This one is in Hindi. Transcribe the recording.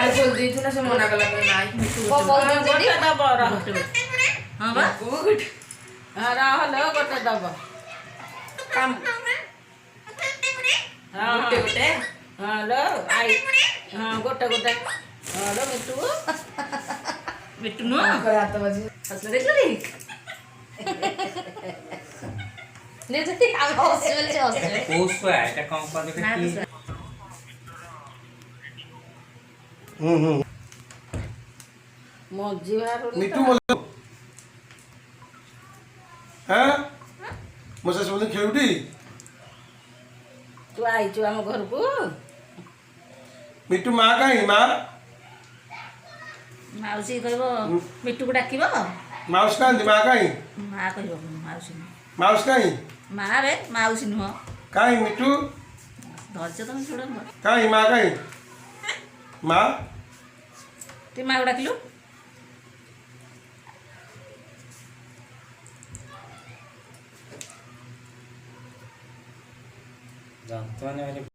काले बोल दी तू ना से मना कला कर नाई को बोल दे दब हां बा गुड रहल गोटे दब काम हाँ गोटे गोटे हाँ लो आई हाँ गोटे गोटे हाँ लो मिट्टू बिट्टू नो करा तो बजे हसले देख ली ले जती आग हॉस्पिटल से हॉस्पिटल পোস্ট হয় এটা কম করে না কি मजी बाहर मिट्टू बोलो हाँ मुझसे बोलते खेलुटी तू आई तू आम घर को मिट्टू माँ कहीं माँ माउसी कहबो बिट्टू को डाकिबो माउस कहाँ माँ कहीं मां कहबो माउसी माउस कहीं मां रे माउसी नुह कहीं मिट्टू धरछ तुम छोड़ कहीं माँ कहीं माँ ती मां को डाकिलु জানতো না